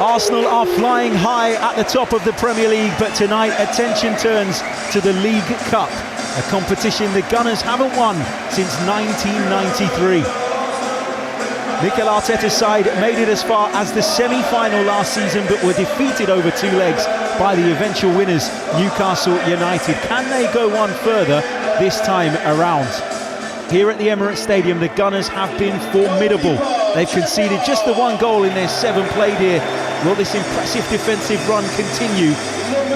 Arsenal are flying high at the top of the Premier League, but tonight attention turns to the League Cup, a competition the Gunners haven't won since 1993. Mikel Arteta's side made it as far as the semi-final last season, but were defeated over two legs by the eventual winners, Newcastle United. Can they go one further this time around? Here at the Emirates Stadium, the Gunners have been formidable. They've conceded just the one goal in their 7 played here. Will this impressive defensive run continue,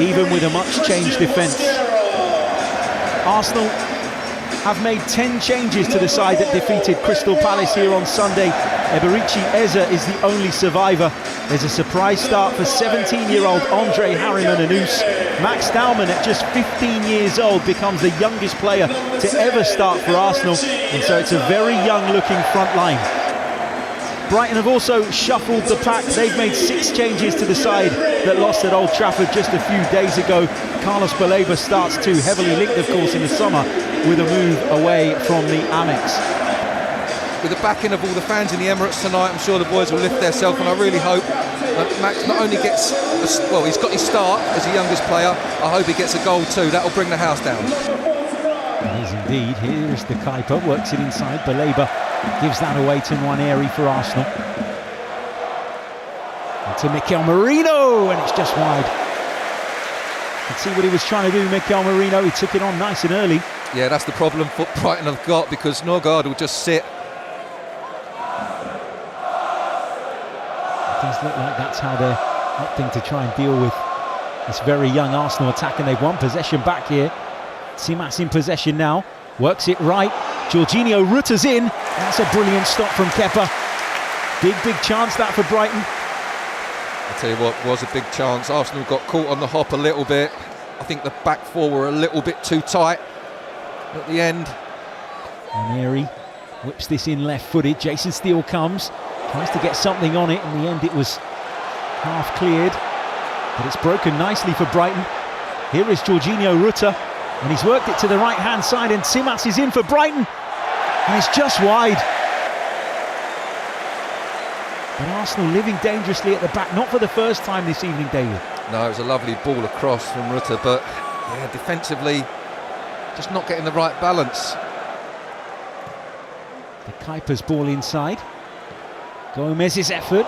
even with a much-changed defence? Arsenal have made 10 changes to the side that defeated Crystal Palace here on Sunday. Eberici Eze is the only survivor. There's a surprise start for 17-year-old Andre Harriman-Annous. Max Dowman, at just 15 years old, becomes the youngest player to ever start for Arsenal, and so it's a very young-looking front line. Brighton have also shuffled the pack. They've made 6 changes to the side that lost at Old Trafford just a few days ago. Carlos Baleba starts too, heavily linked, of course, in the summer with a move away from the Amex. With the backing of all the fans in the Emirates tonight, I'm sure the boys will lift themselves, and I really hope that Max not only gets, well, he's got his start as the youngest player, I hope he gets a goal too. That will bring the house down. It is indeed. Here is the Kuiper, works it inside. Baleba gives that away to Nwaneri for Arsenal. And to Mikel Merino, and it's just wide. Let's see what he was trying to do, Mikel Merino. He took it on nice and early. Yeah, that's the problem Brighton have got, because Odegaard will just sit. It does look like that's how they're opting to try and deal with this very young Arsenal attack, and they've won possession back here. Simas in possession now, works it right. Jorginho Rutter's in. That's a brilliant stop from Kepa. Big chance that for Brighton. I tell you what, was a big chance. Arsenal got caught on the hop a little bit. I think the back four were a little bit too tight at the end. Nwaneri whips this in left-footed. Jason Steele comes, tries to get something on it. In the end, it was half cleared, but it's broken nicely for Brighton. Here is Jorginho Rutter, and he's worked it to the right-hand side, and Simas is in for Brighton, and it's just wide. But Arsenal living dangerously at the back, not for the first time this evening, David. No, it was a lovely ball across from Rutter, but yeah, defensively, just not getting the right balance. The Kuiper's ball inside. Gomez's effort.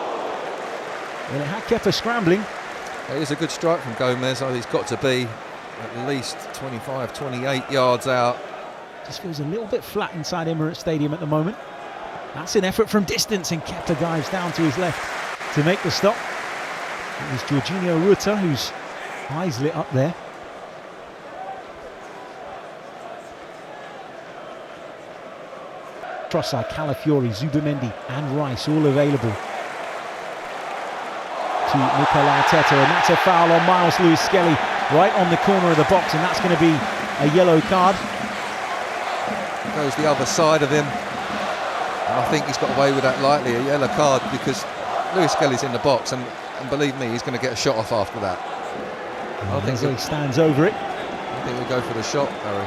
Well, it had Kepa scrambling. It is a good strike from Gomez. Oh, he's got to be at least 25, 28 yards out. Just feels a little bit flat inside Emirates Stadium at the moment. That's an effort from distance, and Kepa dives down to his left to make the stop. It was Jorginho Rutter whose eyes lit up there. Trossard, Calafiori, Zubimendi and Rice all available to Mikel Arteta, and that's a foul on Miles Lewis-Skelly right on the corner of the box, and that's going to be a yellow card. Goes the other side of him, and I think he's got away with that lightly, a yellow card, because Lewis-Skelly's in the box, and believe me, he's going to get a shot off after that. I think he stands over it. I think we'll go for the shot, Harry.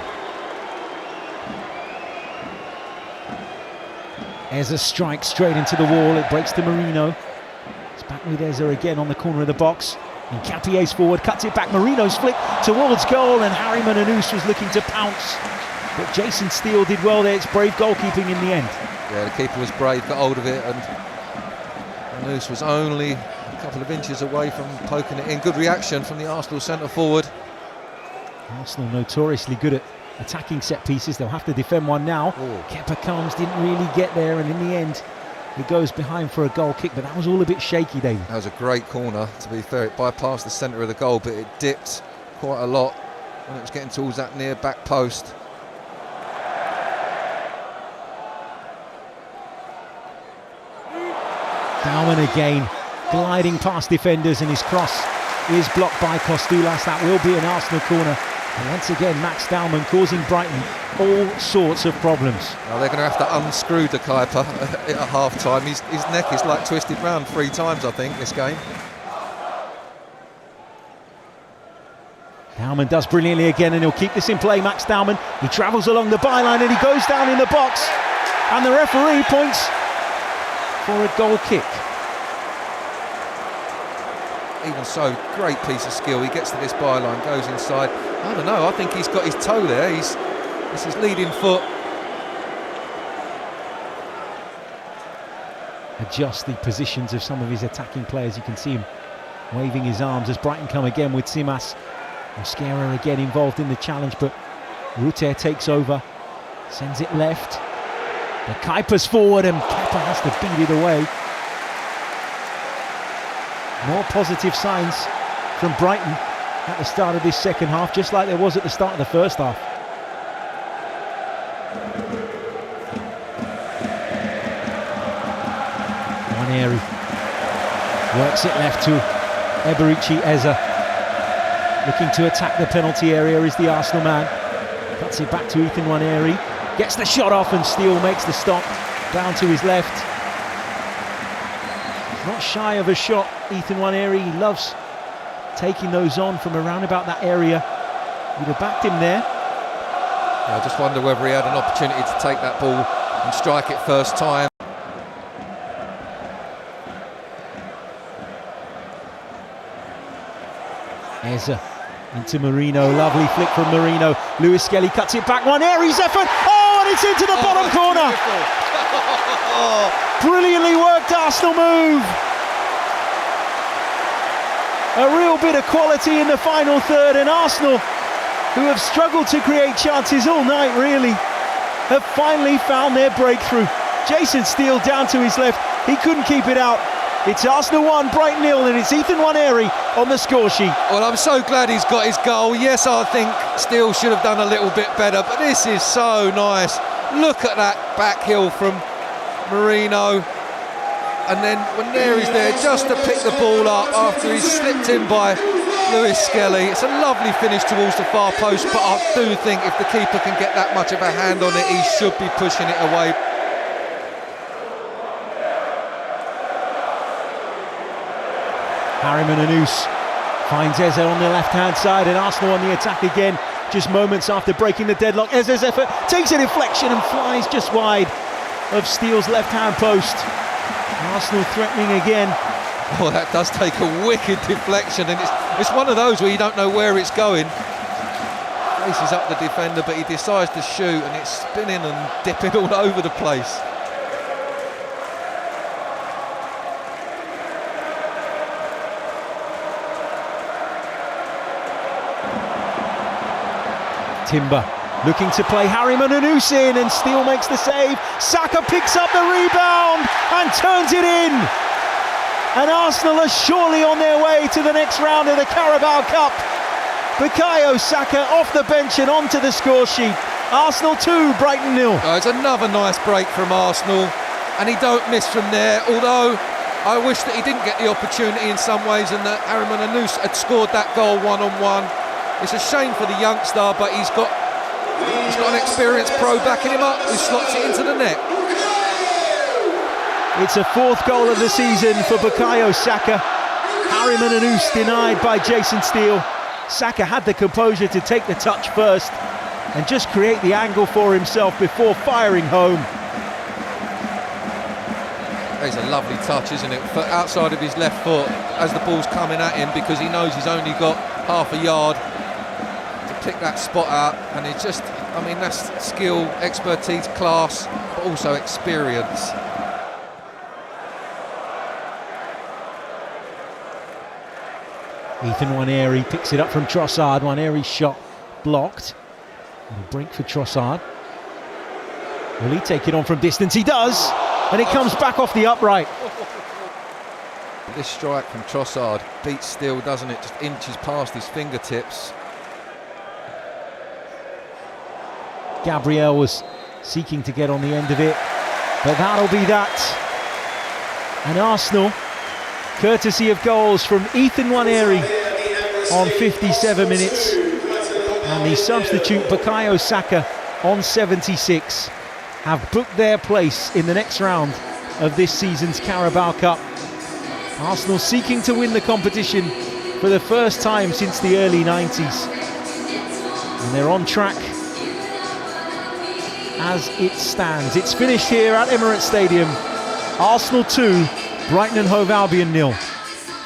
Eze strikes straight into the wall, it breaks to Merino. It's back with Eze again on the corner of the box. Hincapie's forward, cuts it back, Merino's flick towards goal, and Harriman-Annous was looking to pounce. But Jason Steele did well there, it's brave goalkeeping in the end. Yeah, the keeper was brave, got hold of it, and Annous was only a couple of inches away from poking it in. Good reaction from the Arsenal centre forward. Arsenal notoriously good at attacking set pieces. They'll have to defend one now. Kepa comes, didn't really get there, and in the end it goes behind for a goal kick, but that was all a bit shaky, David. That was a great corner, to be fair. It bypassed the centre of the goal, but it dipped quite a lot when it was getting towards that near back post. Dowman again, gliding past defenders, and his cross is blocked by Kostulas. That will be an Arsenal corner. And once again, Max Dowman causing Brighton all sorts of problems. Now they're going to have to unscrew the Kuiper at half-time. His neck is like twisted round 3 times, I think, this game. Dowman does brilliantly again, and he'll keep this in play, Max Dowman. He travels along the byline, and he goes down in the box. And the referee points for a goal kick. even so, great piece of skill. He gets to this byline, goes inside. I don't know, I think he's got his toe there. This is leading foot. Adjust the positions of some of his attacking players. You can see him waving his arms as Brighton come again with Simas. Mosquera again involved in the challenge, but Rutte takes over, sends it left. The Kuiper's forward and Kepa has to beat it away. More positive signs from Brighton at the start of this second half, just like there was at the start of the first half. Nwaneri works it left to Eberichi Eze. Looking to attack the penalty area is the Arsenal man. Cuts it back to Ethan Nwaneri. Gets the shot off and Steele makes the stop down to his left. Not shy of a shot, Ethan Nwaneri. He loves taking those on from around about that area. You'd have backed him there. Yeah, I just wonder whether he had an opportunity to take that ball and strike it first time. Eze into Marino, lovely flick from Marino. Lewis Skelly cuts it back, Nwaneri's effort, oh, and it's into the bottom corner. Brilliantly worked Arsenal move. A real bit of quality in the final third, and Arsenal, who have struggled to create chances all night really, have finally found their breakthrough. Jason Steele down to his left, he couldn't keep it out. It's Arsenal 1, Brighton 0, and it's Ethan Nwaneri on the score sheet. Well, I'm so glad he's got his goal. Yes, I think Steele should have done a little bit better, but this is so nice. Look at that back heel from Marino. And then Nwaneri's there just to pick the ball up after he's slipped in by Lewis Skelly. It's a lovely finish towards the far post, but I do think if the keeper can get that much of a hand on it, he should be pushing it away. Harriman-Annous finds Eze on the left-hand side, and Arsenal on the attack again, just moments after breaking the deadlock. Eze's effort takes a deflection and flies just wide of Steele's left-hand post. Arsenal threatening again. Oh, that does take a wicked deflection, and it's one of those where you don't know where it's going. Faces up the defender, but he decides to shoot, and it's spinning and dipping all over the place. Timber looking to play Harriman-Annous in, and Steele makes the save. Saka picks up the rebound and turns it in. And Arsenal are surely on their way to the next round of the Carabao Cup. Bukayo Saka off the bench and onto the score sheet. Arsenal 2, Brighton 0. Oh, it's another nice break from Arsenal, and he don't miss from there, although I wish that he didn't get the opportunity in some ways, and that Harriman-Annous had scored that goal one-on-one. It's a shame for the youngster, but he's got an experienced pro backing him up who slots it into the net. It's a fourth goal of the season for Bukayo Saka. Harriman-Annous denied by Jason Steele. Saka had the composure to take the touch first and just create the angle for himself before firing home. It's a lovely touch, isn't it? For outside of his left foot as the ball's coming at him, because he knows he's only got half a yard to pick that spot out, and it's just, I mean, that's skill, expertise, class, but also experience. Ethan Nwaneri picks it up from Trossard. Nwaneri's shot blocked. A break for Trossard. Will he take it on from distance? He does, and it comes back off the upright. This strike from Trossard beats Steele, doesn't it? Just inches past his fingertips. Gabriel was seeking to get on the end of it, but that'll be that. And Arsenal, courtesy of goals from Ethan Nwaneri on 57 minutes and the substitute Bukayo Saka on 76, have booked their place in the next round of this season's Carabao Cup. Arsenal seeking to win the competition for the first time since the early 90s. And they're on track as it stands. It's finished here at Emirates Stadium. Arsenal 2, Brighton and Hove Albion 0.